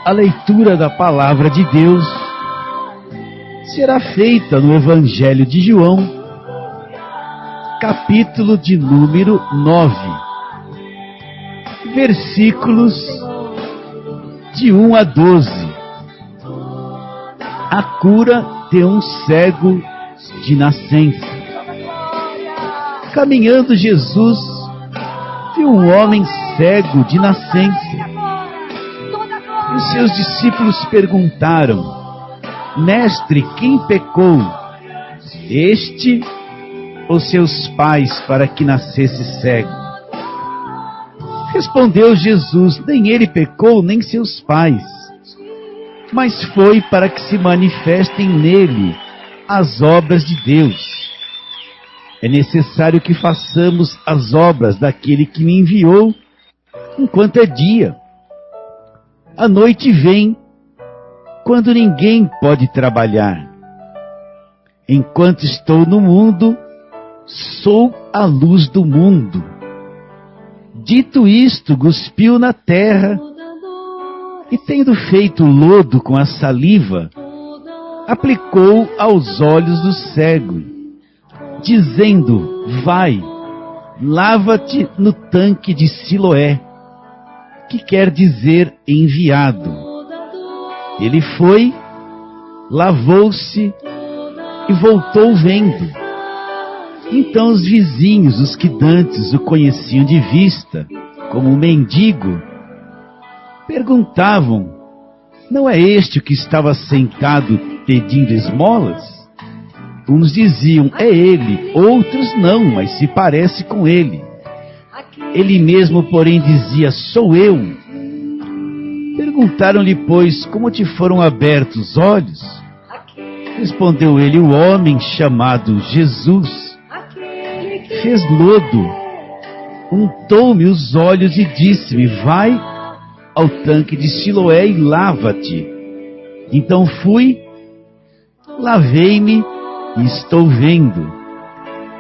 A leitura da palavra de Deus será feita no Evangelho de João, capítulo de número 9, versículos de 1 a 12. A cura de um cego de nascença. Caminhando Jesus viu um homem cego de nascença. E os seus discípulos perguntaram: Mestre, quem pecou, este ou seus pais, para que nascesse cego? Respondeu Jesus: nem ele pecou, nem seus pais, mas foi para que se manifestem nele as obras de Deus. É necessário que façamos as obras daquele que me enviou, enquanto é dia. A noite vem, quando ninguém pode trabalhar. Enquanto estou no mundo, sou a luz do mundo. Dito isto, cuspiu na terra, e tendo feito lodo com a saliva, aplicou aos olhos do cego, dizendo: vai, lava-te no tanque de Siloé, que quer dizer enviado. Ele foi, lavou-se e voltou vendo. Então os vizinhos, os que dantes o conheciam de vista, como um mendigo, perguntavam: não é este o que estava sentado pedindo esmolas? Uns diziam: é ele, outros não, mas se parece com ele. Ele mesmo, porém, dizia: sou eu. Perguntaram-lhe, pois, como te foram abertos os olhos? Respondeu ele: o homem chamado Jesus fez lodo, untou-me os olhos e disse-me: vai ao tanque de Siloé e lava-te. Então fui, lavei-me e estou vendo.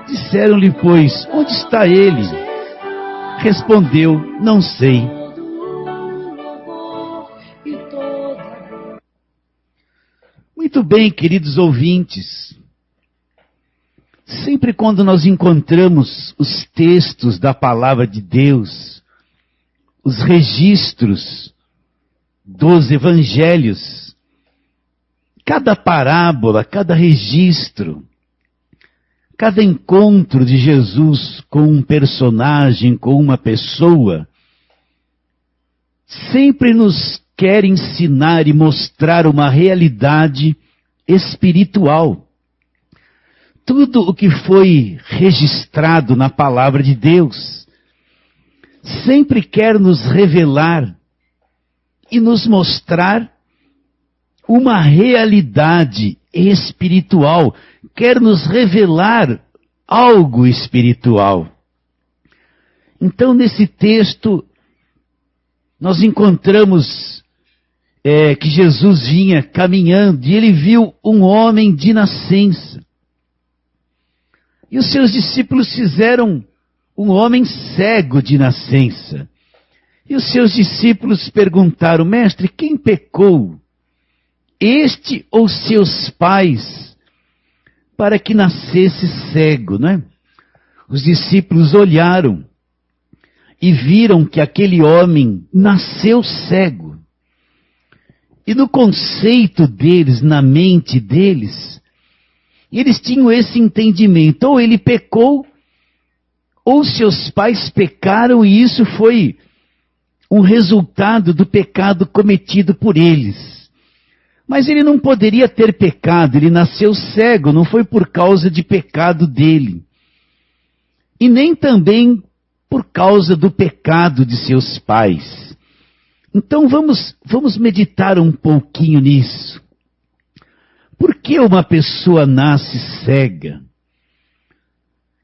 Disseram-lhe, pois, onde está ele? Respondeu: não sei. Muito bem, queridos ouvintes. Sempre quando nós encontramos os textos da palavra de Deus, os registros dos evangelhos, cada parábola, cada registro, cada encontro de Jesus com um personagem, com uma pessoa, sempre nos quer ensinar e mostrar uma realidade espiritual. Tudo o que foi registrado na palavra de Deus sempre quer nos revelar e nos mostrar uma realidade espiritual, quer nos revelar algo espiritual. Então, nesse texto, nós encontramos que Jesus vinha caminhando e ele viu um homem de nascença. E os seus discípulos fizeram um homem cego de nascença. E os seus discípulos perguntaram: mestre, quem pecou, este ou seus pais, para que nascesse cego, não é? Os discípulos olharam e viram que aquele homem nasceu cego. E no conceito deles, na mente deles, eles tinham esse entendimento: ou ele pecou, ou seus pais pecaram, e isso foi um resultado do pecado cometido por eles. Mas ele não poderia ter pecado, ele nasceu cego, não foi por causa de pecado dele. E nem também por causa do pecado de seus pais. Então vamos meditar um pouquinho nisso. Por que uma pessoa nasce cega?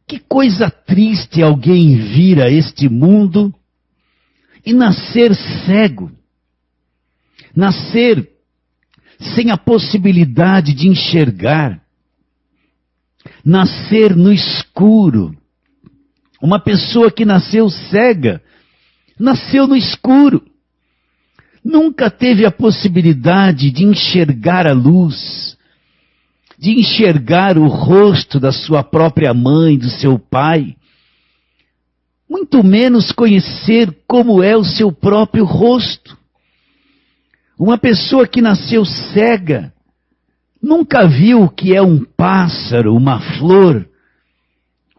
Que coisa triste alguém vir a este mundo e nascer cego. Nascer sem a possibilidade de enxergar. Nascer no escuro. Uma pessoa que nasceu cega, nasceu no escuro. nunca teve a possibilidade de enxergar a luz, de enxergar o rosto da sua própria mãe, do seu pai, muito menos conhecer como é o seu próprio rosto. Uma pessoa que nasceu cega, nunca viu o que é um pássaro, uma flor,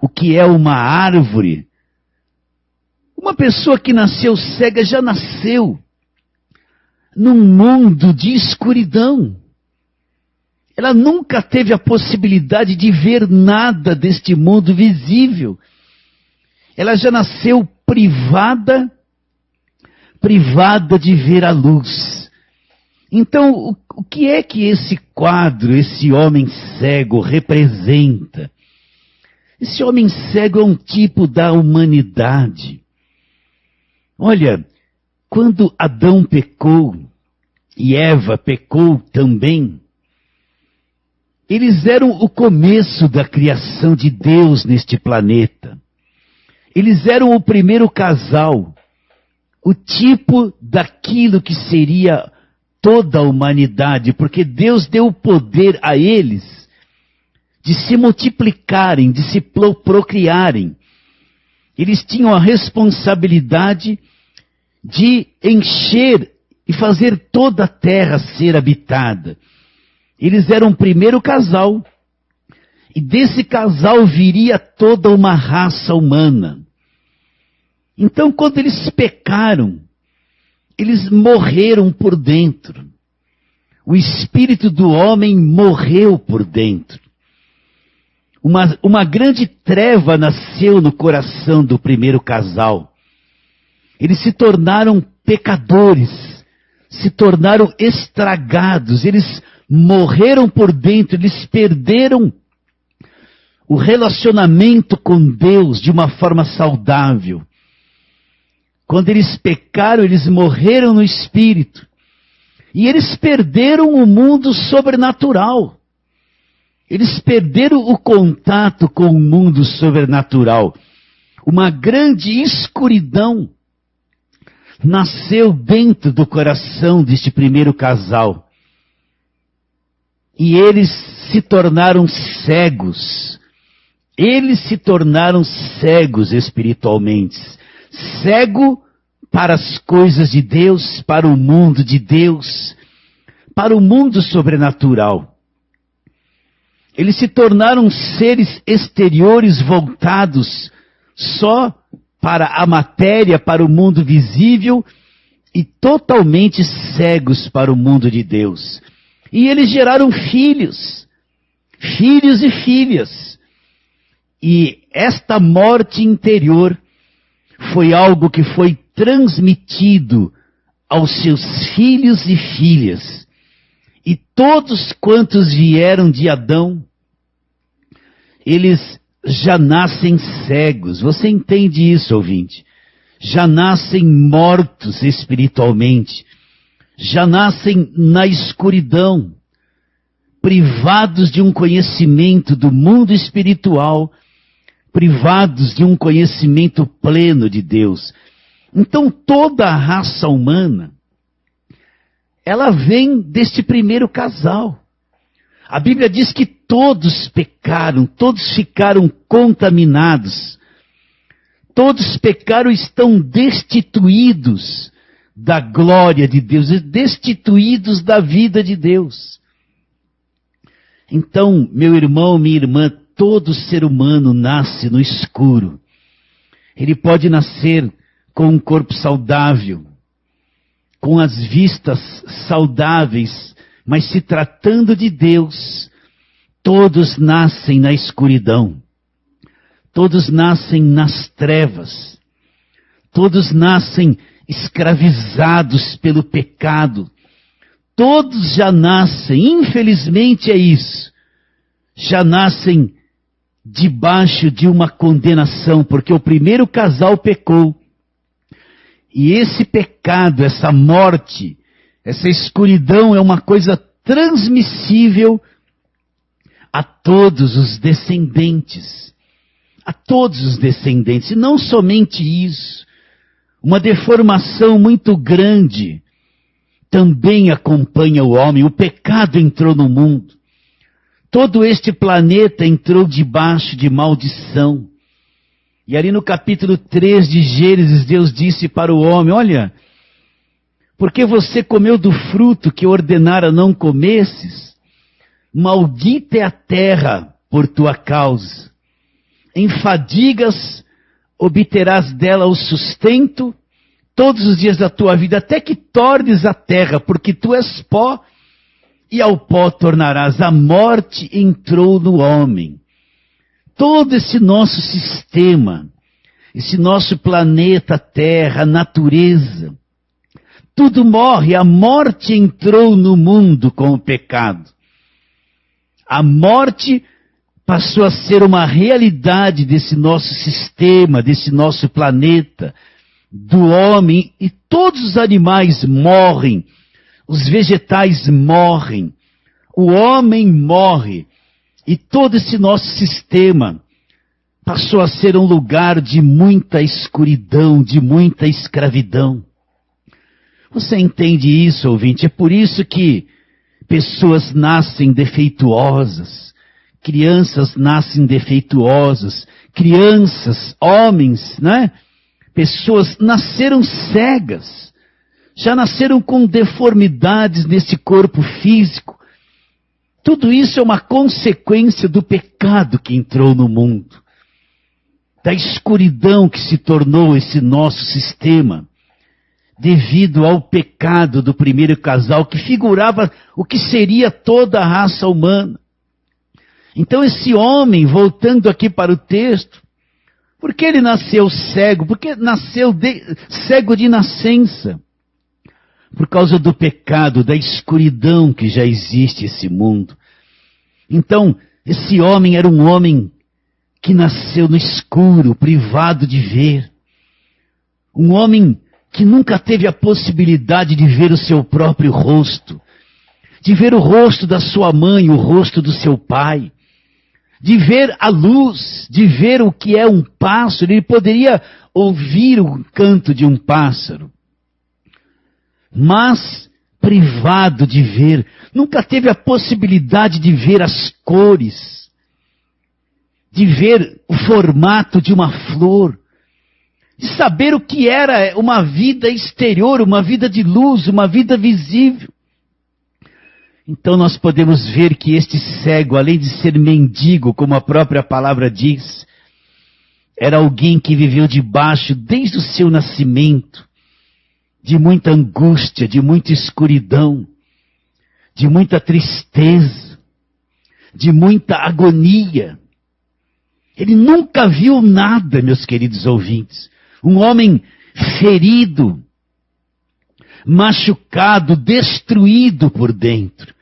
o que é uma árvore. Uma pessoa que nasceu cega já nasceu num mundo de escuridão. Ela nunca teve a possibilidade de ver nada deste mundo visível. Ela já nasceu privada de ver a luz. Então, o que é que esse quadro, esse homem cego representa? Esse homem cego é um tipo da humanidade. Olha, quando Adão pecou e Eva pecou também, eles eram o começo da criação de Deus neste planeta. Eles eram o primeiro casal, o tipo daquilo que seria toda a humanidade, porque Deus deu o poder a eles de se multiplicarem, de se procriarem. Eles tinham a responsabilidade de encher e fazer toda a terra ser habitada. Eles eram o primeiro casal, e desse casal viria toda uma raça humana. Então, quando eles pecaram, eles morreram por dentro. O espírito do homem morreu por dentro. Uma grande treva nasceu no coração do primeiro casal. Eles se tornaram pecadores, se tornaram estragados, eles morreram por dentro, eles perderam o relacionamento com Deus de uma forma saudável. Quando eles pecaram, eles morreram no espírito. E eles perderam o mundo sobrenatural. Eles perderam o contato com o mundo sobrenatural. Uma grande escuridão nasceu dentro do coração deste primeiro casal. E eles se tornaram cegos. Eles se tornaram cegos espiritualmente. Cego para as coisas de Deus, para o mundo de Deus, para o mundo sobrenatural. Eles se tornaram seres exteriores voltados só para a matéria, para o mundo visível e totalmente cegos para o mundo de Deus. E eles geraram filhos e filhas. E esta morte interior foi algo que foi transmitido aos seus filhos e filhas. E todos quantos vieram de Adão, eles já nascem cegos. Você entende isso, ouvinte? Já nascem mortos espiritualmente. Já nascem na escuridão, privados de um conhecimento do mundo espiritual, privados de um conhecimento pleno de Deus. Então toda a raça humana, ela vem deste primeiro casal. A Bíblia diz que todos pecaram, todos ficaram contaminados. Todos pecaram e estão destituídos da glória de Deus, destituídos da vida de Deus. Então, meu irmão, minha irmã, todo ser humano nasce no escuro. Ele pode nascer com um corpo saudável, com as vistas saudáveis, mas se tratando de Deus, todos nascem na escuridão. Todos nascem nas trevas. Todos nascem escravizados pelo pecado. Todos já nascem, infelizmente é isso, já nascem debaixo de uma condenação, porque o primeiro casal pecou. E esse pecado, essa morte, essa escuridão é uma coisa transmissível a todos os descendentes. A todos os descendentes. E não somente isso. Uma deformação muito grande também acompanha o homem. O pecado entrou no mundo. Todo este planeta entrou debaixo de maldição. E ali no capítulo 3 de Gênesis, Deus disse para o homem: olha, porque você comeu do fruto que ordenara não comesses, maldita é a terra por tua causa. Em fadigas obterás dela o sustento todos os dias da tua vida, até que tornes a terra, porque tu és pó, e ao pó tornarás. A morte entrou no homem. Todo esse nosso sistema, esse nosso planeta Terra, natureza, tudo morre. A morte entrou no mundo com o pecado. A morte passou a ser uma realidade desse nosso sistema, desse nosso planeta, do homem, e todos os animais morrem, os vegetais morrem, o homem morre, e todo esse nosso sistema passou a ser um lugar de muita escuridão, de muita escravidão. Você entende isso, ouvinte? É por isso que pessoas nascem defeituosas, crianças nascem defeituosas, crianças, homens, né? Pessoas nasceram cegas, já nasceram com deformidades nesse corpo físico. Tudo isso é uma consequência do pecado que entrou no mundo, da escuridão que se tornou esse nosso sistema, devido ao pecado do primeiro casal, que figurava o que seria toda a raça humana. Então esse homem, voltando aqui para o texto, por que ele nasceu cego? Porque nasceu cego de nascença. Por causa do pecado, da escuridão que já existe nesse mundo. Então, esse homem era um homem que nasceu no escuro, privado de ver. Um homem que nunca teve a possibilidade de ver o seu próprio rosto. De ver o rosto da sua mãe, o rosto do seu pai. De ver a luz, de ver o que é um pássaro. Ele poderia ouvir o canto de um pássaro. Mas, privado de ver, nunca teve a possibilidade de ver as cores, de ver o formato de uma flor, de saber o que era uma vida exterior, uma vida de luz, uma vida visível. Então nós podemos ver que este cego, além de ser mendigo, como a própria palavra diz, era alguém que viveu debaixo, desde o seu nascimento, de muita angústia, de muita escuridão, de muita tristeza, de muita agonia. Ele nunca viu nada, meus queridos ouvintes. Um homem ferido, machucado, destruído por dentro.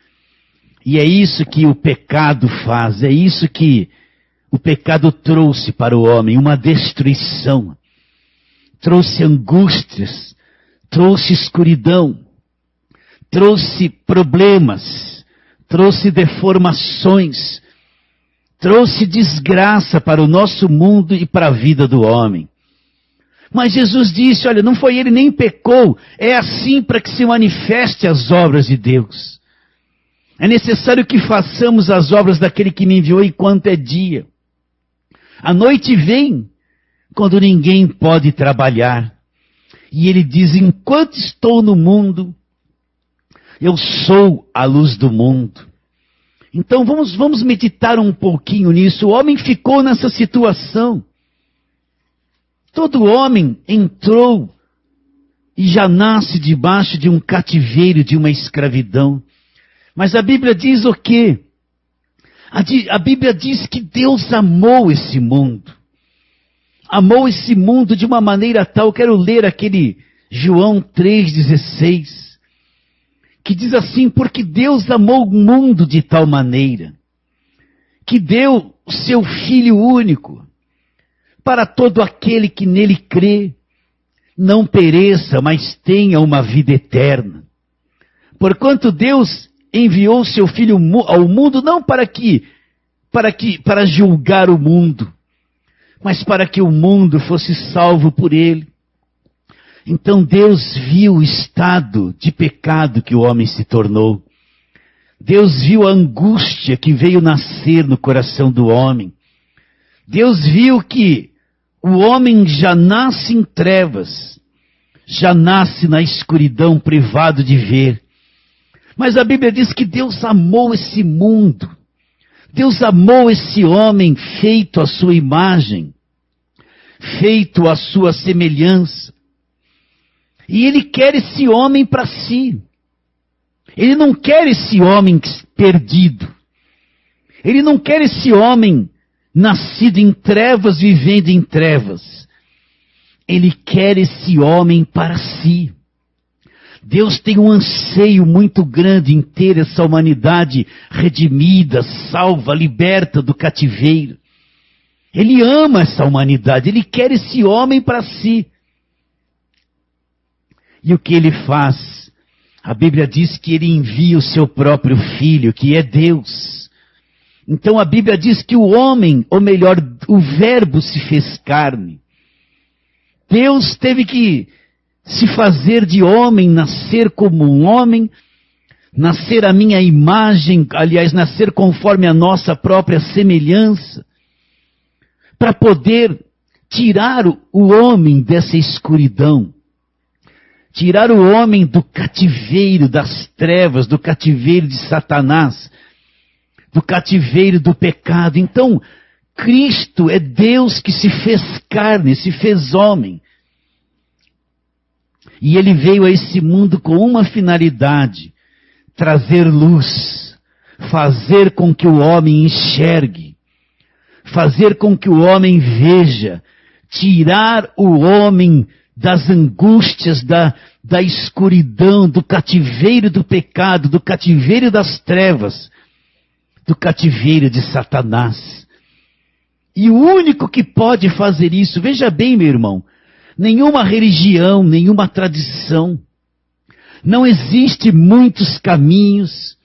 E é isso que o pecado faz, é isso que o pecado trouxe para o homem, uma destruição. Trouxe angústias, trouxe escuridão, trouxe problemas, trouxe deformações, trouxe desgraça para o nosso mundo e para a vida do homem. Mas Jesus disse, olha, não foi ele nem pecou, é assim para que se manifeste as obras de Deus. É necessário que façamos as obras daquele que me enviou enquanto é dia. A noite vem quando ninguém pode trabalhar. E ele diz, enquanto estou no mundo, eu sou a luz do mundo. Então vamos meditar um pouquinho nisso. O homem ficou nessa situação. Todo homem entrou e já nasce debaixo de um cativeiro, de uma escravidão. Mas a Bíblia diz o quê? A Bíblia diz que Deus amou esse mundo. Amou esse mundo de uma maneira tal, eu quero ler aquele João 3,16, que diz assim, porque Deus amou o mundo de tal maneira, que deu o seu Filho único, para todo aquele que nele crê, não pereça, mas tenha uma vida eterna. Porquanto Deus enviou o seu Filho ao mundo, não para julgar o mundo, mas para que o mundo fosse salvo por ele. Então Deus viu o estado de pecado que o homem se tornou. Deus viu a angústia que veio nascer no coração do homem. Deus viu que o homem já nasce em trevas, já nasce na escuridão, privado de ver. Mas a Bíblia diz que Deus amou esse mundo. Deus amou esse homem feito à sua imagem, feito à sua semelhança. E Ele quer esse homem para si. Ele não quer esse homem perdido. Ele não quer esse homem nascido em trevas, vivendo em trevas. Ele quer esse homem para si. Deus tem um anseio muito grande em ter essa humanidade redimida, salva, liberta do cativeiro. Ele ama essa humanidade, Ele quer esse homem para si. E o que Ele faz? A Bíblia diz que Ele envia o seu próprio Filho, que é Deus. Então a Bíblia diz que o homem, ou melhor, o Verbo se fez carne. Deus teve que se fazer de homem, nascer como um homem, nascer à minha imagem, aliás, nascer conforme a nossa própria semelhança, para poder tirar o homem dessa escuridão, tirar o homem do cativeiro das trevas, do cativeiro de Satanás, do cativeiro do pecado. Então, Cristo é Deus que se fez carne, se fez homem. E Ele veio a esse mundo com uma finalidade: trazer luz, fazer com que o homem enxergue, fazer com que o homem veja, tirar o homem das angústias, da escuridão, do cativeiro do pecado, do cativeiro das trevas, do cativeiro de Satanás. E o único que pode fazer isso, veja bem, meu irmão, nenhuma religião, nenhuma tradição, não existe muitos caminhos,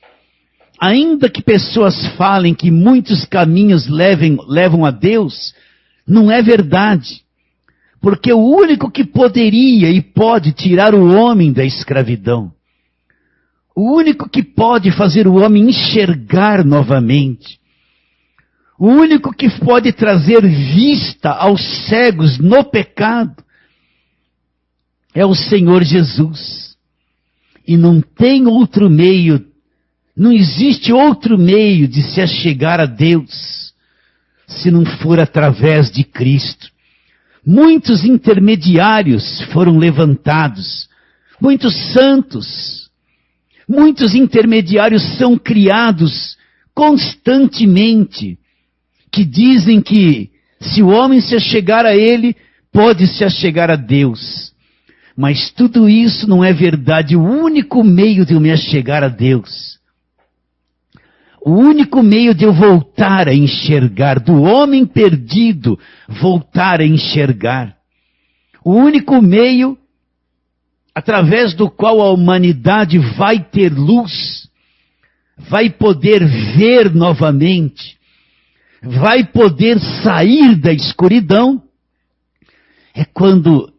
ainda que pessoas falem que muitos caminhos levam a Deus, não é verdade. Porque o único que poderia e pode tirar o homem da escravidão, o único que pode fazer o homem enxergar novamente, o único que pode trazer vista aos cegos no pecado, é o Senhor Jesus. E não tem outro meio, não existe outro meio de se achegar a Deus, se não for através de Cristo. Muitos intermediários foram levantados, muitos santos, muitos intermediários são criados constantemente, que dizem que se o homem se achegar a Ele, pode se achegar a Deus. Mas tudo isso não é verdade. O único meio de eu me achegar a Deus, o único meio de eu voltar a enxergar, do homem perdido voltar a enxergar, o único meio através do qual a humanidade vai ter luz, vai poder ver novamente, vai poder sair da escuridão, é quando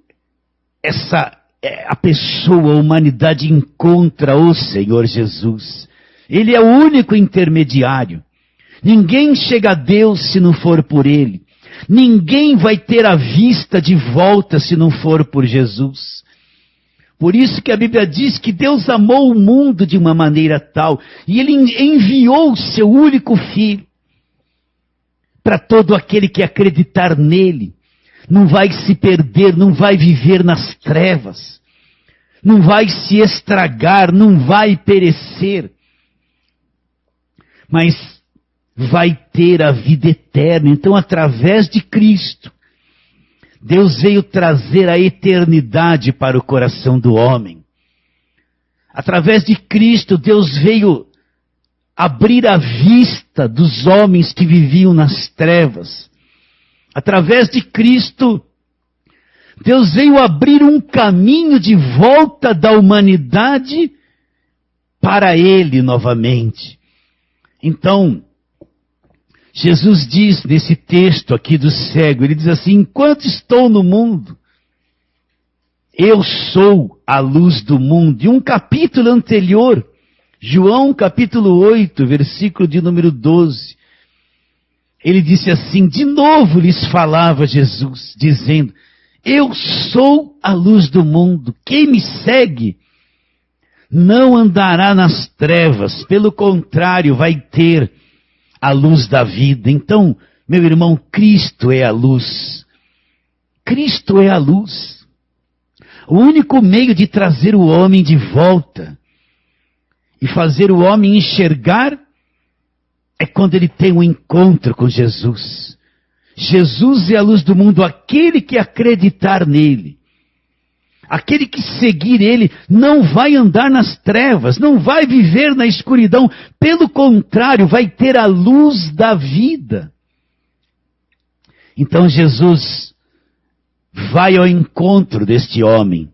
a pessoa, a humanidade encontra o Senhor Jesus. Ele é o único intermediário. Ninguém chega a Deus se não for por Ele. Ninguém vai ter a vista de volta se não for por Jesus. Por isso que a Bíblia diz que Deus amou o mundo de uma maneira tal, e Ele enviou o seu único Filho, para todo aquele que acreditar nele. Não vai se perder, não vai viver nas trevas, não vai se estragar, não vai perecer, mas vai ter a vida eterna. Então, através de Cristo, Deus veio trazer a eternidade para o coração do homem. Através de Cristo, Deus veio abrir a vista dos homens que viviam nas trevas. Através de Cristo, Deus veio abrir um caminho de volta da humanidade para Ele novamente. Então, Jesus diz nesse texto aqui do cego, Ele diz assim: enquanto estou no mundo, Eu sou a luz do mundo. E um capítulo anterior, João capítulo 8, versículo de número 12. Ele disse assim, de novo lhes falava Jesus, dizendo, eu sou a luz do mundo. Quem me segue não andará nas trevas, pelo contrário, vai ter a luz da vida. Então, meu irmão, Cristo é a luz. Cristo é a luz. O único meio de trazer o homem de volta e fazer o homem enxergar é quando ele tem um encontro com Jesus. Jesus é a luz do mundo, aquele que acreditar nele, aquele que seguir ele, não vai andar nas trevas, não vai viver na escuridão, pelo contrário, vai ter a luz da vida. Então Jesus vai ao encontro deste homem.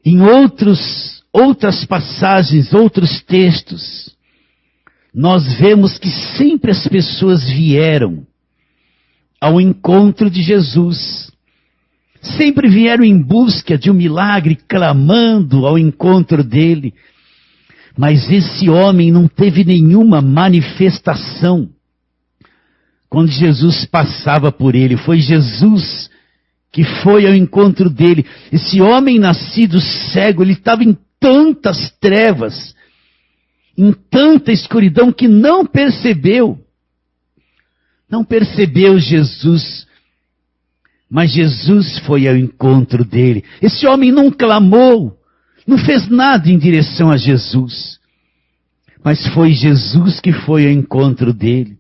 Em outras passagens, outros textos, nós vemos que sempre as pessoas vieram ao encontro de Jesus. Sempre vieram em busca de um milagre, clamando ao encontro dele. Mas esse homem não teve nenhuma manifestação quando Jesus passava por ele. Foi Jesus que foi ao encontro dele. Esse homem nascido cego, ele estava em tantas trevas, em tanta escuridão, que não percebeu Jesus. Mas Jesus foi ao encontro dele. Esse homem não clamou, não fez nada em direção a Jesus. Mas foi Jesus que foi ao encontro dele.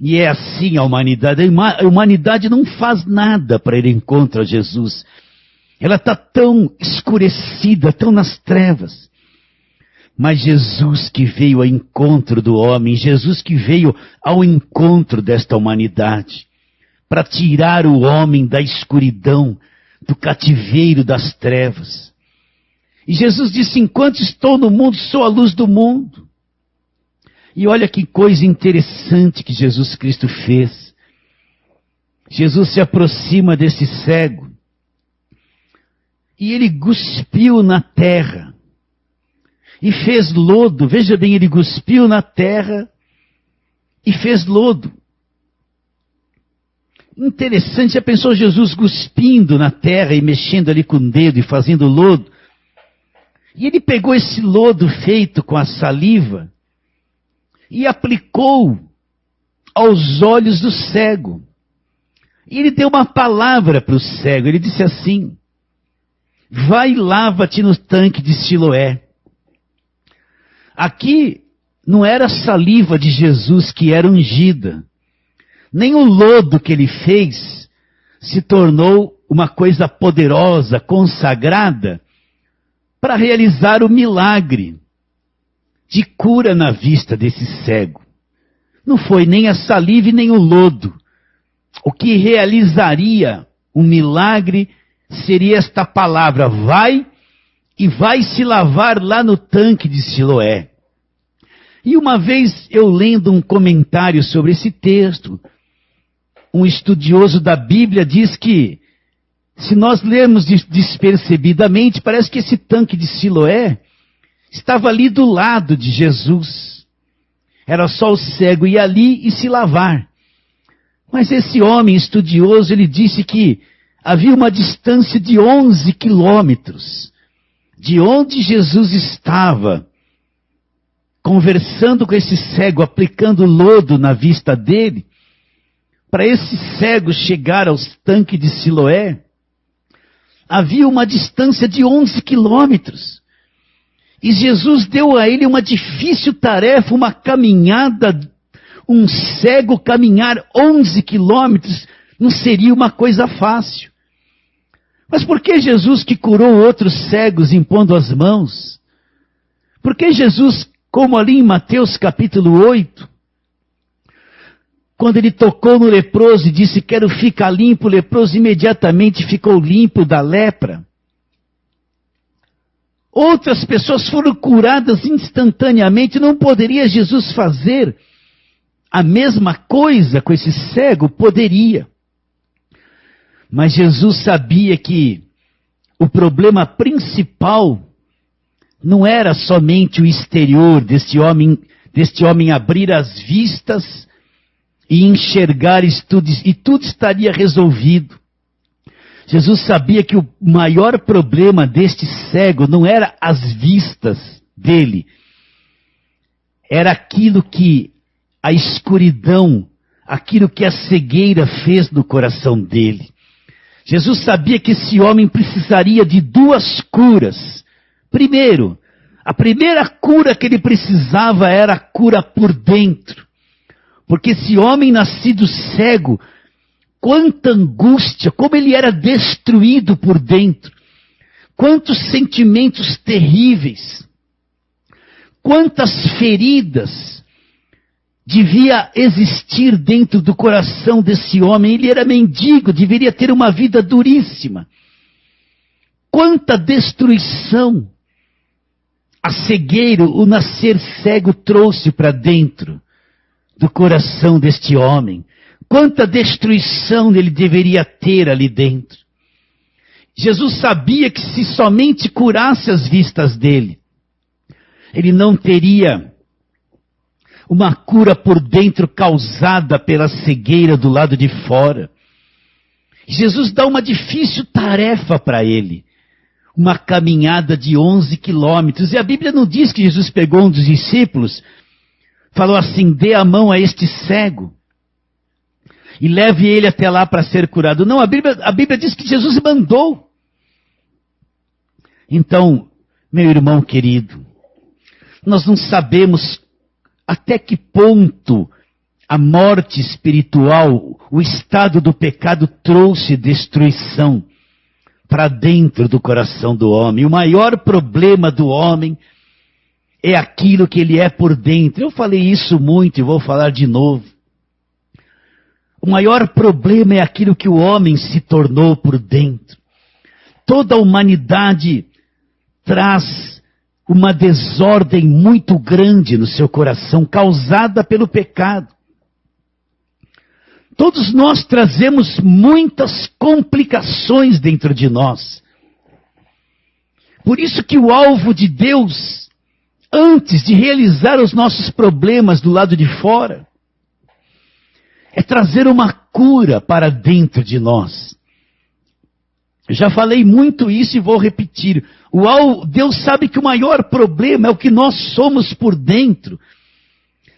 E é assim a humanidade. A humanidade não faz nada para ir ao encontro a Jesus. Ela está tão escurecida, tão nas trevas. Mas Jesus que veio ao encontro do homem, Jesus que veio ao encontro desta humanidade, para tirar o homem da escuridão, do cativeiro das trevas. E Jesus disse, enquanto estou no mundo, sou a luz do mundo. E olha que coisa interessante que Jesus Cristo fez. Jesus se aproxima desse cego, e ele cuspiu na terra, e fez lodo. Veja bem, ele cuspiu na terra, e fez lodo. Interessante, já pensou Jesus cuspindo na terra e mexendo ali com o dedo e fazendo lodo? E ele pegou esse lodo feito com a saliva e aplicou aos olhos do cego. E ele deu uma palavra para o cego, ele disse assim, vai e lava-te no tanque de Siloé. Aqui não era a saliva de Jesus que era ungida, nem o lodo que ele fez se tornou uma coisa poderosa, consagrada, para realizar o milagre de cura na vista desse cego. Não foi nem a saliva e nem o lodo. O que realizaria um milagre seria esta palavra, vai e vai se lavar lá no tanque de Siloé. E uma vez eu lendo um comentário sobre esse texto, um estudioso da Bíblia diz que, se nós lermos despercebidamente, parece que esse tanque de Siloé estava ali do lado de Jesus. Era só o cego ir ali e se lavar. Mas esse homem estudioso, ele disse que havia uma distância de 11 quilômetros de onde Jesus estava, conversando com esse cego, aplicando lodo na vista dele, para esse cego chegar aos tanques de Siloé, havia uma distância de 11 quilômetros. E Jesus deu a ele uma difícil tarefa, uma caminhada. Um cego caminhar 11 quilômetros não seria uma coisa fácil. Mas por que Jesus, que curou outros cegos impondo as mãos? Por que Jesus, como ali em Mateus capítulo 8, quando ele tocou no leproso e disse, quero ficar limpo, o leproso imediatamente ficou limpo da lepra. Outras pessoas foram curadas instantaneamente. Não poderia Jesus fazer a mesma coisa com esse cego? Poderia. Mas Jesus sabia que o problema principal não era somente o exterior deste homem abrir as vistas e enxergar e tudo estaria resolvido. Jesus sabia que o maior problema deste cego não era as vistas dele, era aquilo que a escuridão, aquilo que a cegueira fez no coração dele. Jesus sabia que esse homem precisaria de duas curas. Primeiro, a primeira cura que ele precisava era a cura por dentro. Porque esse homem nascido cego, quanta angústia, como ele era destruído por dentro. Quantos sentimentos terríveis. Quantas feridas devia existir dentro do coração desse homem. Ele era mendigo, deveria ter uma vida duríssima. Quanta destruição a cegueira, o nascer cego trouxe para dentro do coração deste homem. Quanta destruição ele deveria ter ali dentro. Jesus sabia que se somente curasse as vistas dele, ele não teria uma cura por dentro causada pela cegueira do lado de fora. Jesus dá uma difícil tarefa para ele. Uma caminhada de 11 quilômetros. E a Bíblia não diz que Jesus pegou um dos discípulos, falou assim: dê a mão a este cego e leve ele até lá para ser curado. Não, a Bíblia diz que Jesus mandou. Então, meu irmão querido, nós não sabemos até que ponto a morte espiritual, o estado do pecado trouxe destruição para dentro do coração do homem. O maior problema do homem é aquilo que ele é por dentro. Eu falei isso muito e vou falar de novo. O maior problema é aquilo que o homem se tornou por dentro. Toda a humanidade traz uma desordem muito grande no seu coração, causada pelo pecado. Todos nós trazemos muitas complicações dentro de nós. Por isso que o alvo de Deus, antes de realizar os nossos problemas do lado de fora, é trazer uma cura para dentro de nós. Eu já falei muito isso e vou repetir. Deus sabe que o maior problema é o que nós somos por dentro.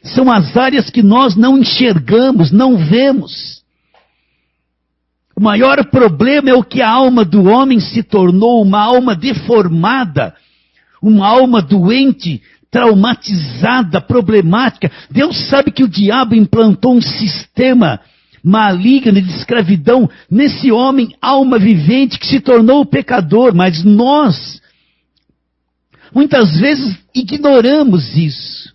São as áreas que nós não enxergamos, não vemos. O maior problema é o que a alma do homem se tornou, uma alma deformada, uma alma doente, traumatizada, problemática. Deus sabe que o diabo implantou um sistema maligno de escravidão nesse homem, alma vivente, que se tornou pecador, mas nós, muitas vezes, ignoramos isso.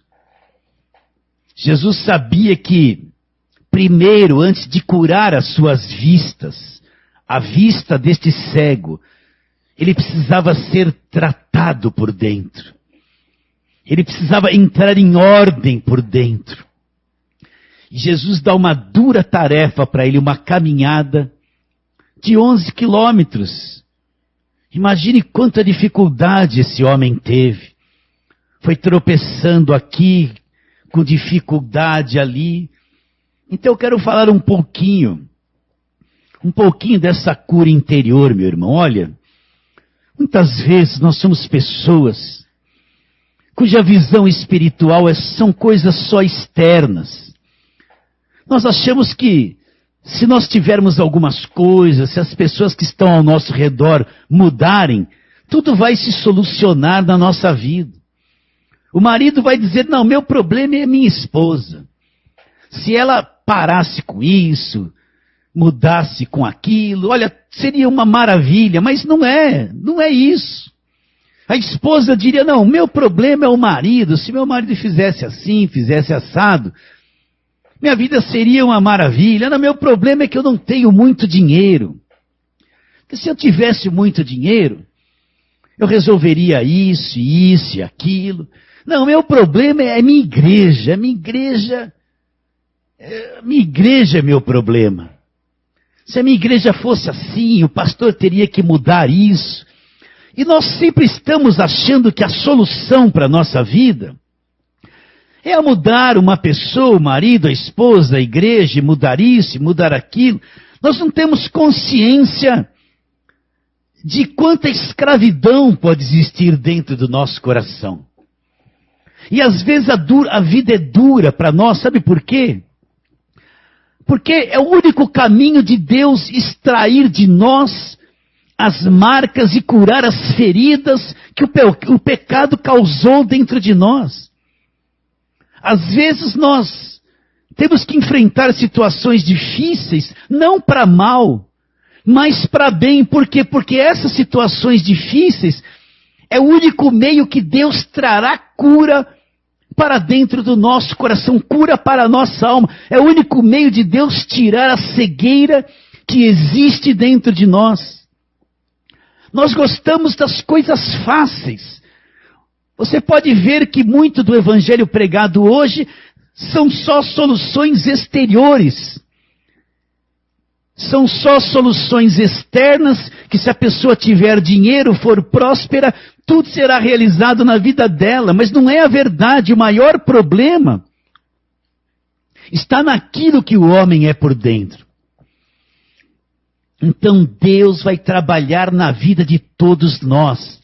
Jesus sabia que, primeiro, antes de curar as suas vistas, a vista deste cego, ele precisava ser tratado por dentro. Ele precisava entrar em ordem por dentro. E Jesus dá uma dura tarefa para ele, uma caminhada de 11 quilômetros. Imagine quanta dificuldade esse homem teve. Foi tropeçando aqui, com dificuldade ali. Então eu quero falar um pouquinho dessa cura interior, meu irmão. Olha, muitas vezes nós somos pessoas cuja visão espiritual são coisas só externas. Nós achamos que se nós tivermos algumas coisas, se as pessoas que estão ao nosso redor mudarem, tudo vai se solucionar na nossa vida. O marido vai dizer: não, meu problema é minha esposa. Se ela parasse com isso, mudasse com aquilo, olha, seria uma maravilha, mas não é isso. A esposa diria: não, meu problema é o marido, se meu marido fizesse assim, fizesse assado, minha vida seria uma maravilha. Não, meu problema é que eu não tenho muito dinheiro. Porque se eu tivesse muito dinheiro, eu resolveria isso e aquilo. Não, meu problema é minha igreja. Minha igreja é meu problema. Se a minha igreja fosse assim, o pastor teria que mudar isso. E nós sempre estamos achando que a solução para a nossa vida é mudar uma pessoa, o marido, a esposa, a igreja, mudar isso, mudar aquilo. Nós não temos consciência de quanta escravidão pode existir dentro do nosso coração. E às vezes a vida é dura para nós, sabe por quê? Porque é o único caminho de Deus extrair de nós as marcas e curar as feridas que o pecado causou dentro de nós. Às vezes nós temos que enfrentar situações difíceis, não para mal, mas para bem. Por quê? Porque essas situações difíceis é o único meio que Deus trará cura para dentro do nosso coração, cura para a nossa alma. É o único meio de Deus tirar a cegueira que existe dentro de nós. Nós gostamos das coisas fáceis. Você pode ver que muito do evangelho pregado hoje são só soluções exteriores. São só soluções externas, que se a pessoa tiver dinheiro, for próspera, tudo será realizado na vida dela. Mas não é a verdade. O maior problema está naquilo que o homem é por dentro. Então Deus vai trabalhar na vida de todos nós.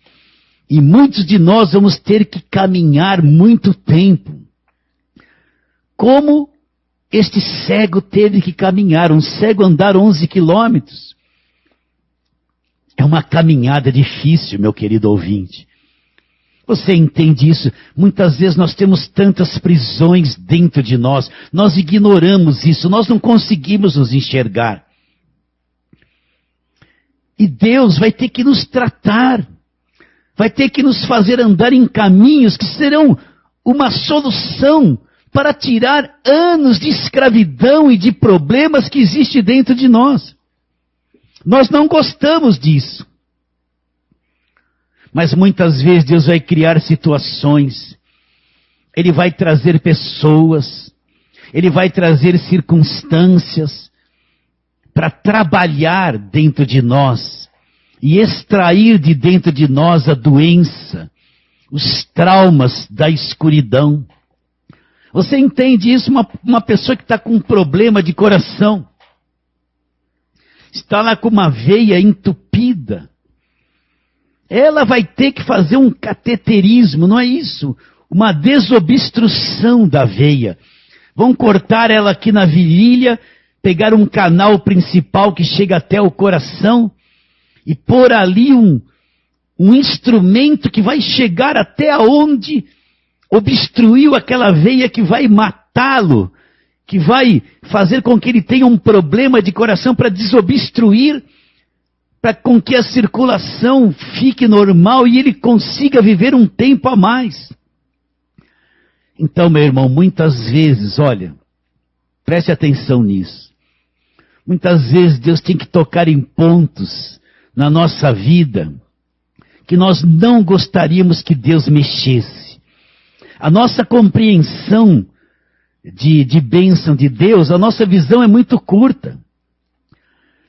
E muitos de nós vamos ter que caminhar muito tempo. Como este cego teve que caminhar, um cego andar 11 quilômetros. É uma caminhada difícil, meu querido ouvinte. Você entende isso? Muitas vezes nós temos tantas prisões dentro de nós, nós ignoramos isso, nós não conseguimos nos enxergar. E Deus vai ter que nos tratar, vai ter que nos fazer andar em caminhos que serão uma solução para tirar anos de escravidão e de problemas que existem dentro de nós. Nós não gostamos disso. Mas muitas vezes Deus vai criar situações, Ele vai trazer pessoas, Ele vai trazer circunstâncias para trabalhar dentro de nós e extrair de dentro de nós a doença, os traumas da escuridão. Você entende isso? Uma pessoa que está com um problema de coração, está lá com uma veia entupida, ela vai ter que fazer um cateterismo, não é isso? Uma desobstrução da veia. Vão cortar ela aqui na virilha, pegar um canal principal que chega até o coração e pôr ali um instrumento que vai chegar até aonde obstruiu aquela veia, que vai matá-lo, que vai fazer com que ele tenha um problema de coração, para desobstruir, para com que a circulação fique normal e ele consiga viver um tempo a mais. Então, meu irmão, muitas vezes, olha, preste atenção nisso. Muitas vezes Deus tem que tocar em pontos na nossa vida que nós não gostaríamos que Deus mexesse. A nossa compreensão de bênção de Deus, a nossa visão é muito curta.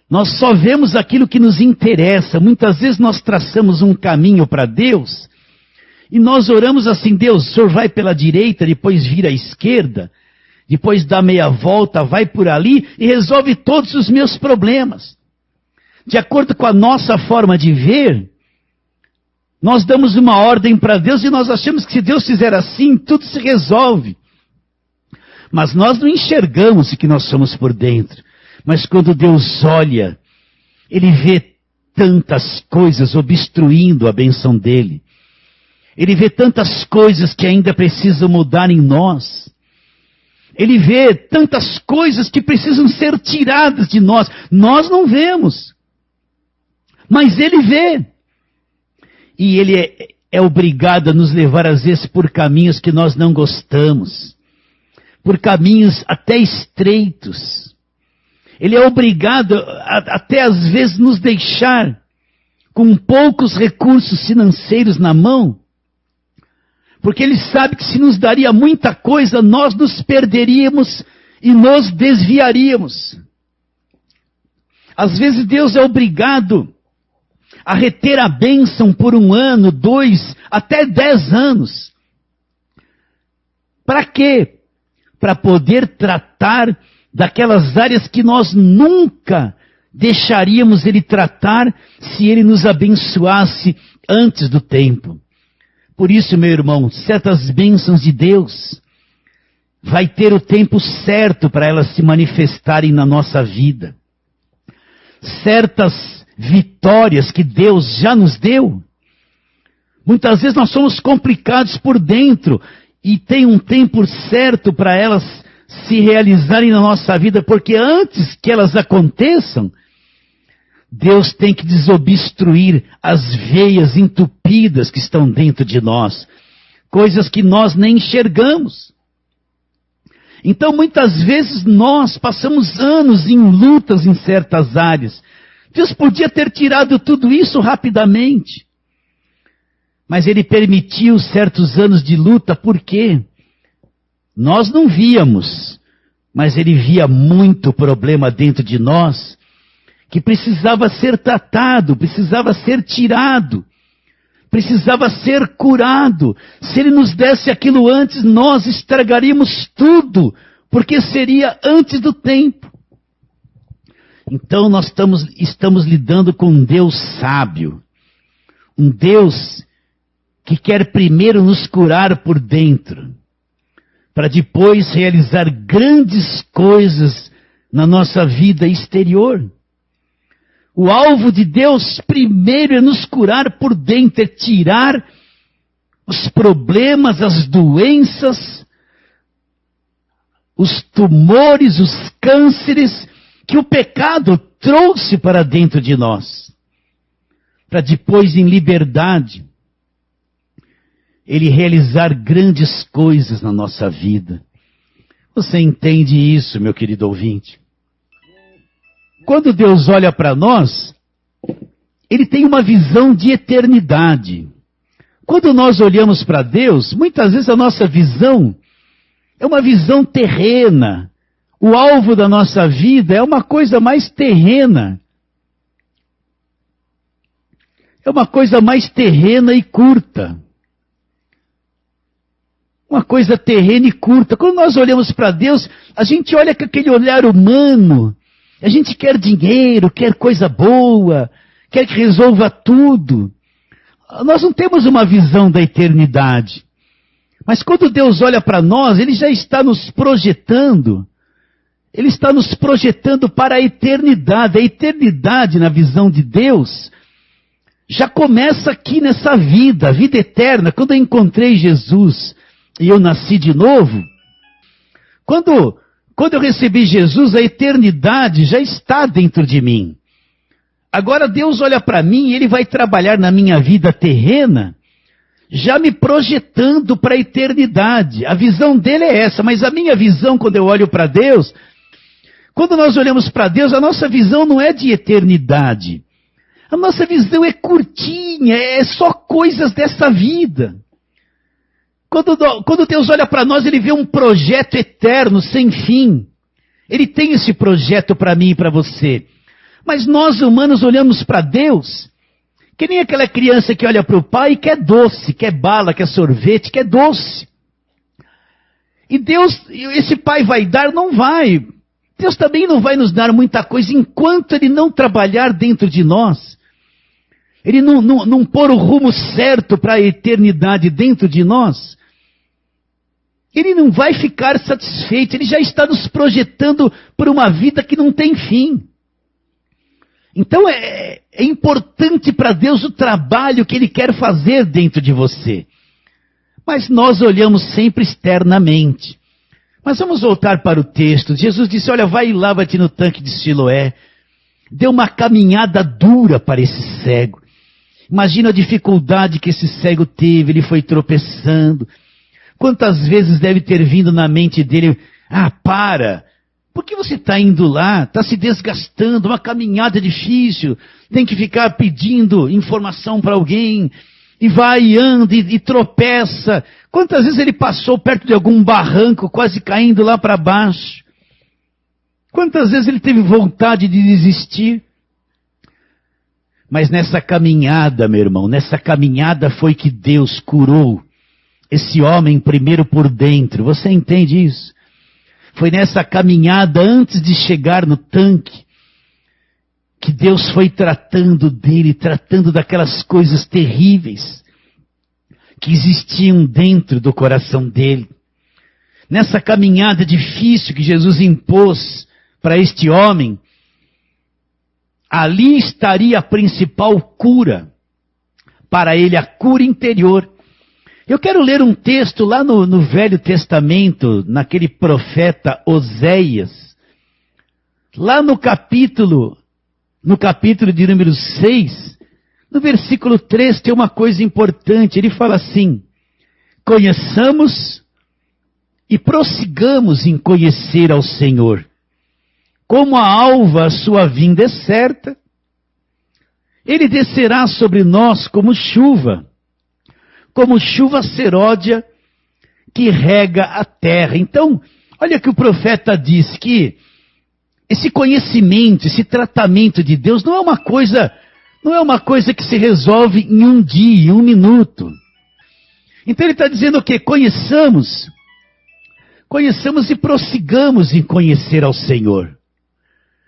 Nós só vemos aquilo que nos interessa. Muitas vezes nós traçamos um caminho para Deus e nós oramos assim: Deus, o Senhor vai pela direita, depois vira à esquerda, depois dá meia volta, vai por ali e resolve todos os meus problemas. De acordo com a nossa forma de ver, nós damos uma ordem para Deus e nós achamos que se Deus fizer assim, tudo se resolve. Mas nós não enxergamos o que nós somos por dentro. Mas quando Deus olha, Ele vê tantas coisas obstruindo a bênção dEle. Ele vê tantas coisas que ainda precisam mudar em nós. Ele vê tantas coisas que precisam ser tiradas de nós. Nós não vemos. Mas Ele vê. E Ele é obrigado a nos levar às vezes por caminhos que nós não gostamos. Por caminhos até estreitos. Ele é obrigado até às vezes nos deixar com poucos recursos financeiros na mão. Porque Ele sabe que se nos daria muita coisa, nós nos perderíamos e nos desviaríamos. Às vezes Deus é obrigado a reter a bênção por 1 ano, 2, até 10 anos. Para quê? Para poder tratar daquelas áreas que nós nunca deixaríamos Ele tratar se Ele nos abençoasse antes do tempo. Por isso, meu irmão, certas bênçãos de Deus vai ter o tempo certo para elas se manifestarem na nossa vida. Certas vitórias que Deus já nos deu, muitas vezes nós somos complicados por dentro e tem um tempo certo para elas se realizarem na nossa vida, porque antes que elas aconteçam, Deus tem que desobstruir as veias entupidas que estão dentro de nós, coisas que nós nem enxergamos. Então, muitas vezes nós passamos anos em lutas em certas áreas. Deus podia ter tirado tudo isso rapidamente, mas Ele permitiu certos anos de luta, por quê? Nós não víamos, mas Ele via muito problema dentro de nós, que precisava ser tratado, precisava ser tirado, precisava ser curado. Se Ele nos desse aquilo antes, nós estragaríamos tudo, porque seria antes do tempo. Então nós estamos lidando com um Deus sábio, um Deus que quer primeiro nos curar por dentro, para depois realizar grandes coisas na nossa vida exterior. O alvo de Deus primeiro é nos curar por dentro, é tirar os problemas, as doenças, os tumores, os cânceres que o pecado trouxe para dentro de nós. Para depois, em liberdade, Ele realizar grandes coisas na nossa vida. Você entende isso, meu querido ouvinte? Quando Deus olha para nós, Ele tem uma visão de eternidade. Quando nós olhamos para Deus, muitas vezes a nossa visão é uma visão terrena. O alvo da nossa vida é uma coisa mais terrena. É uma coisa mais terrena e curta. Uma coisa terrena e curta. Quando nós olhamos para Deus, a gente olha com aquele olhar humano. A gente quer dinheiro, quer coisa boa, quer que resolva tudo. Nós não temos uma visão da eternidade. Mas quando Deus olha para nós, Ele já está nos projetando. Ele está nos projetando para a eternidade. A eternidade, na visão de Deus, já começa aqui nessa vida, a vida eterna. Quando eu encontrei Jesus e eu nasci de novo, quando eu recebi Jesus, a eternidade já está dentro de mim. Agora Deus olha para mim e Ele vai trabalhar na minha vida terrena, já me projetando para a eternidade. A visão dele é essa, mas a minha visão, quando eu olho para Deus, quando nós olhamos para Deus, a nossa visão não é de eternidade. A nossa visão é curtinha, é só coisas dessa vida. Quando Deus olha para nós, Ele vê um projeto eterno, sem fim. Ele tem esse projeto para mim e para você. Mas nós humanos olhamos para Deus, que nem aquela criança que olha para o pai e quer doce, quer bala, quer sorvete, quer doce. E Deus, esse pai vai dar? Não vai. Deus também não vai nos dar muita coisa enquanto Ele não trabalhar dentro de nós. Ele não pôr o rumo certo para a eternidade dentro de nós. Ele não vai ficar satisfeito, Ele já está nos projetando por uma vida que não tem fim. Então é importante para Deus o trabalho que Ele quer fazer dentro de você. Mas nós olhamos sempre externamente. Mas vamos voltar para o texto. Jesus disse, olha, vai e lava-te no tanque de Siloé. Deu uma caminhada dura para esse cego. Imagina a dificuldade que esse cego teve, ele foi tropeçando. Quantas vezes deve ter vindo na mente dele, para, por que você está indo lá? Está se desgastando, uma caminhada difícil, tem que ficar pedindo informação para alguém, e vai e anda e tropeça. Quantas vezes ele passou perto de algum barranco, quase caindo lá para baixo? Quantas vezes ele teve vontade de desistir? Mas nessa caminhada, meu irmão, nessa caminhada foi que Deus curou esse homem primeiro por dentro. Você entende isso? Foi nessa caminhada, antes de chegar no tanque, que Deus foi tratando dele, tratando daquelas coisas terríveis que existiam dentro do coração dele. Nessa caminhada difícil que Jesus impôs para este homem, ali estaria a principal cura para ele, a cura interior. Eu quero ler um texto lá no Velho Testamento, naquele profeta Oséias, lá no capítulo de número 6, no versículo 3, tem uma coisa importante. Ele fala assim: conheçamos e prossigamos em conhecer ao Senhor. Como a alva a sua vinda é certa, ele descerá sobre nós como chuva seródia que rega a terra. Então, olha que o profeta diz que esse conhecimento, esse tratamento de Deus não é uma coisa que se resolve em um dia, em um minuto. Então ele está dizendo o quê? Conheçamos e prossigamos em conhecer ao Senhor.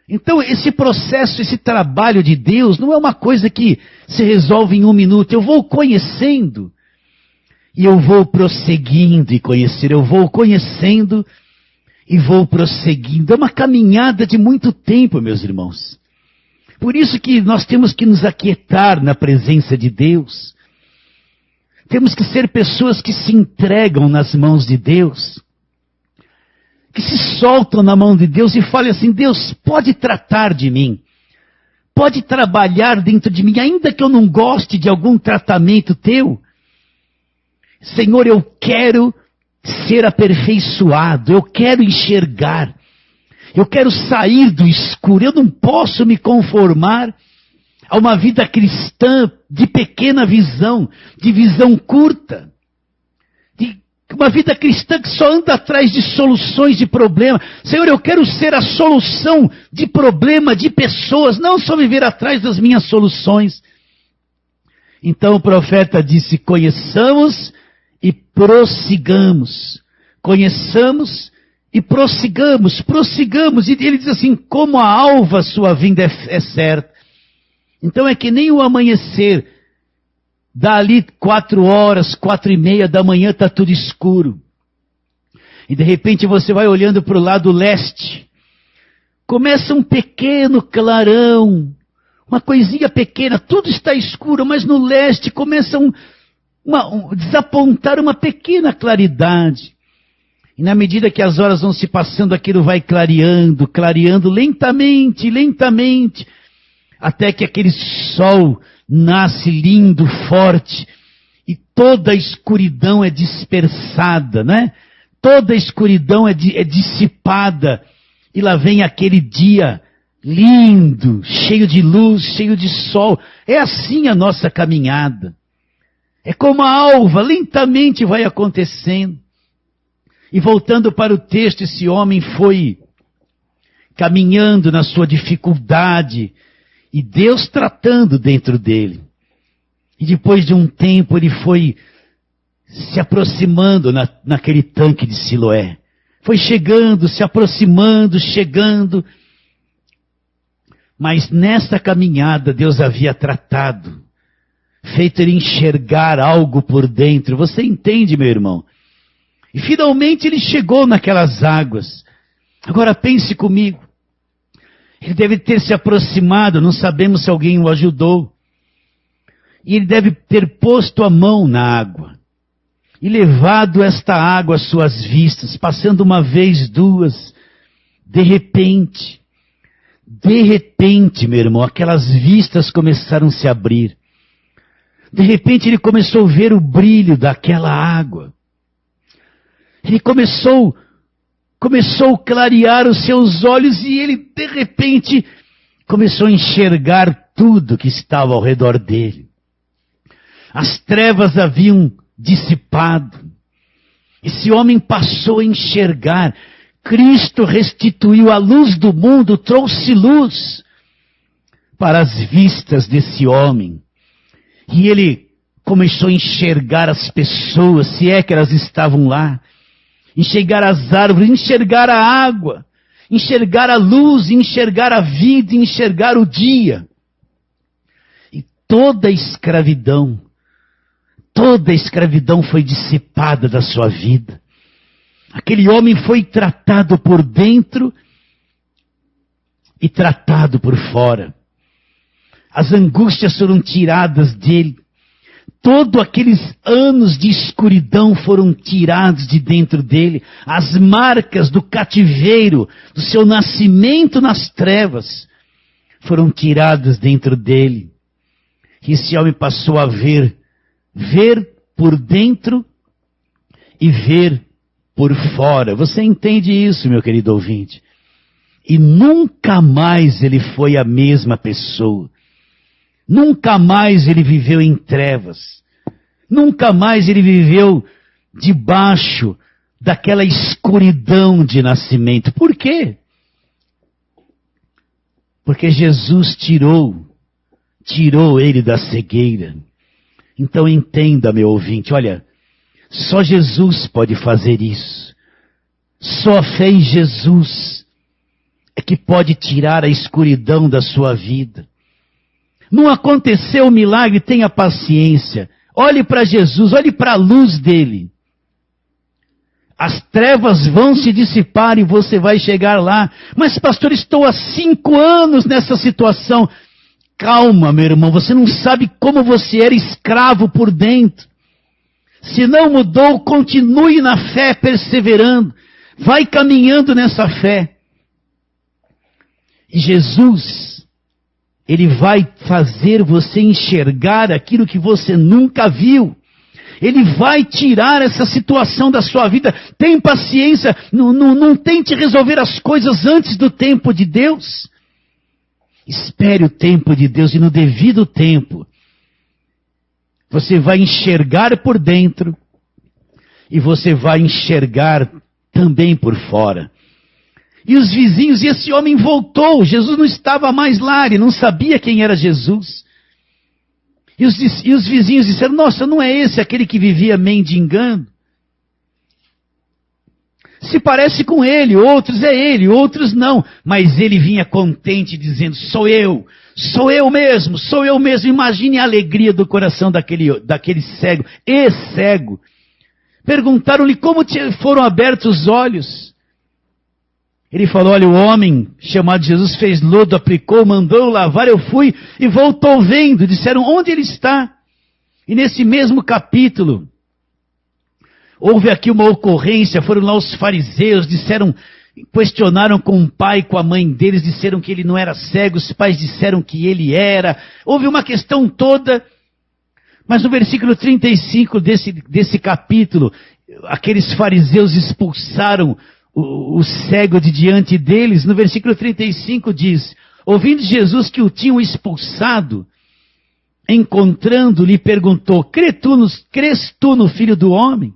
Então esse processo, esse trabalho de Deus não é uma coisa que se resolve em um minuto. Eu vou conhecendo e eu vou prosseguindo em conhecer. Eu vou conhecendo e vou prosseguindo. É uma caminhada de muito tempo, meus irmãos. Por isso que nós temos que nos aquietar na presença de Deus. Temos que ser pessoas que se entregam nas mãos de Deus, que se soltam na mão de Deus e falam assim: Deus, pode tratar de mim, pode trabalhar dentro de mim, ainda que eu não goste de algum tratamento teu. Senhor, eu quero ser aperfeiçoado, eu quero enxergar, eu quero sair do escuro. Eu não posso me conformar a uma vida cristã de pequena visão, de visão curta. Uma vida cristã que só anda atrás de soluções de problema. Senhor, eu quero ser a solução de problema de pessoas, não só viver atrás das minhas soluções. Então o profeta disse: conheçamos e prossigamos. Conheçamos e prossigamos. E ele diz assim: como a alva sua vinda é certa. Então é que nem o amanhecer. Dali 4h, 4h30 da manhã está tudo escuro. E de repente você vai olhando para o lado leste. Começa um pequeno clarão. Uma coisinha pequena. Tudo está escuro, mas no leste começa desapontar uma pequena claridade. E na medida que as horas vão se passando, aquilo vai clareando lentamente. Até que aquele sol nasce lindo, forte, e toda a escuridão é dispersada, né? Toda a escuridão é dissipada, e lá vem aquele dia lindo, cheio de luz, cheio de sol. É assim a nossa caminhada. É como a alva, lentamente vai acontecendo. E voltando para o texto, esse homem foi caminhando na sua dificuldade, e Deus tratando dentro dele. E depois de um tempo ele foi se aproximando naquele tanque de Siloé. Foi chegando, se aproximando, chegando. Mas nessa caminhada Deus havia tratado, feito ele enxergar algo por dentro. Você entende, meu irmão? E finalmente ele chegou naquelas águas. Agora pense comigo. Ele deve ter se aproximado, não sabemos se alguém o ajudou. E ele deve ter posto a mão na água. E levado esta água às suas vistas, passando uma vez, duas. De repente, meu irmão, aquelas vistas começaram a se abrir. De repente ele começou a ver o brilho daquela água. Ele começou a clarear os seus olhos e ele, de repente, começou a enxergar tudo que estava ao redor dele. As trevas haviam dissipado. Esse homem passou a enxergar. Cristo restituiu a luz do mundo, trouxe luz. para as vistas desse homem. E ele começou a enxergar as pessoas, se é que elas estavam lá, enxergar as árvores, enxergar a água, enxergar a luz, enxergar a vida, enxergar o dia. E toda a escravidão foi dissipada da sua vida. Aquele homem foi tratado por dentro e tratado por fora. As angústias foram tiradas dele. Todos aqueles anos de escuridão foram tirados de dentro dele. As marcas do cativeiro, do seu nascimento nas trevas, foram tiradas dentro dele. E esse homem passou a ver por dentro e ver por fora. Você entende isso, meu querido ouvinte? E nunca mais ele foi a mesma pessoa. Nunca mais ele viveu em trevas. Nunca mais ele viveu debaixo daquela escuridão de nascimento. Por quê? Porque Jesus tirou ele da cegueira. Então entenda, meu ouvinte, olha, só Jesus pode fazer isso. Só a fé em Jesus é que pode tirar a escuridão da sua vida. Não aconteceu o milagre, tenha paciência. Olhe para Jesus, olhe para a luz dele. As trevas vão se dissipar e você vai chegar lá. Mas pastor, estou há 5 anos nessa situação. Calma, meu irmão, você não sabe como você era escravo por dentro. Se não mudou, continue na fé, perseverando. Vai caminhando nessa fé. E Jesus, Ele vai fazer você enxergar aquilo que você nunca viu. Ele vai tirar essa situação da sua vida. Tem paciência, não tente resolver as coisas antes do tempo de Deus. Espere o tempo de Deus e no devido tempo, você vai enxergar por dentro e você vai enxergar também por fora. E os vizinhos, e esse homem voltou, Jesus não estava mais lá, ele não sabia quem era Jesus. E os vizinhos disseram, nossa, não é esse aquele que vivia mendigando? Se parece com ele, outros é ele, outros não. Mas ele vinha contente dizendo, sou eu mesmo. Imagine a alegria do coração daquele cego, cego. Perguntaram-lhe como foram abertos os olhos. Ele falou, olha, o homem chamado Jesus fez lodo, aplicou, mandou eu lavar, eu fui e voltou vendo. Disseram, onde ele está? E nesse mesmo capítulo, houve aqui uma ocorrência, foram lá os fariseus, questionaram com o pai, com a mãe deles, disseram que ele não era cego, os pais disseram que ele era. Houve uma questão toda, mas no versículo 35 desse capítulo, aqueles fariseus expulsaram o cego de diante deles. No versículo 35 diz, ouvindo Jesus que o tinham expulsado, encontrando, lhe perguntou, crês tu no Filho do Homem?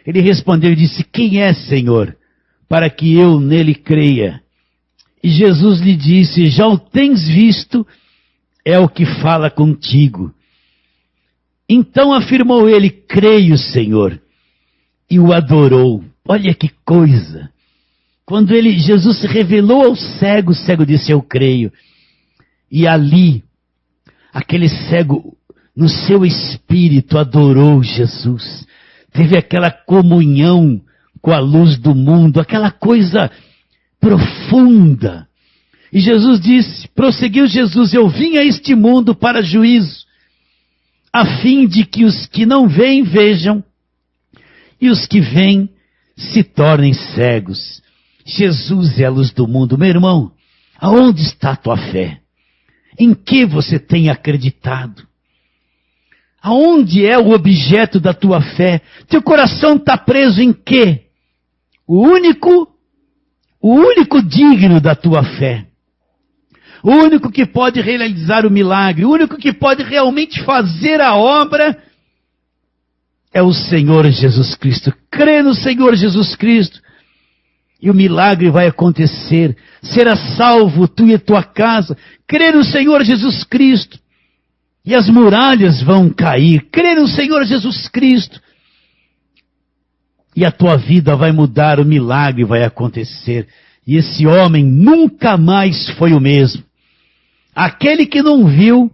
Ele respondeu e disse, quem é, Senhor, para que eu nele creia? E Jesus lhe disse, já o tens visto, é o que fala contigo. Então afirmou ele, creio, Senhor, e o adorou. Olha que coisa! Quando Jesus se revelou ao cego, o cego disse, eu creio. E ali, aquele cego, no seu espírito, adorou Jesus. Teve aquela comunhão com a luz do mundo, aquela coisa profunda. E Jesus disse, prosseguiu Jesus, eu vim a este mundo para juízo, a fim de que os que não veem, vejam, e os que veem, se tornem cegos. Jesus é a luz do mundo. Meu irmão, aonde está a tua fé? Em que você tem acreditado? Aonde é o objeto da tua fé? Teu coração está preso em quê? O único digno da tua fé. O único que pode realizar o milagre. O único que pode realmente fazer a obra é o Senhor Jesus Cristo. Crê no Senhor Jesus Cristo E o milagre vai acontecer. Será salvo tu e a tua casa. Crê no Senhor Jesus Cristo. E as muralhas vão cair. Crê no Senhor Jesus Cristo. E a tua vida vai mudar, o milagre vai acontecer. E esse homem nunca mais foi o mesmo. Aquele que não viu,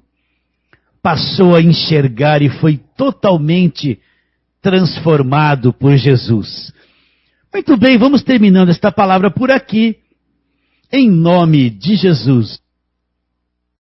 passou a enxergar e foi totalmente transformado por Jesus. Muito bem, vamos terminando esta palavra por aqui. Em nome de Jesus.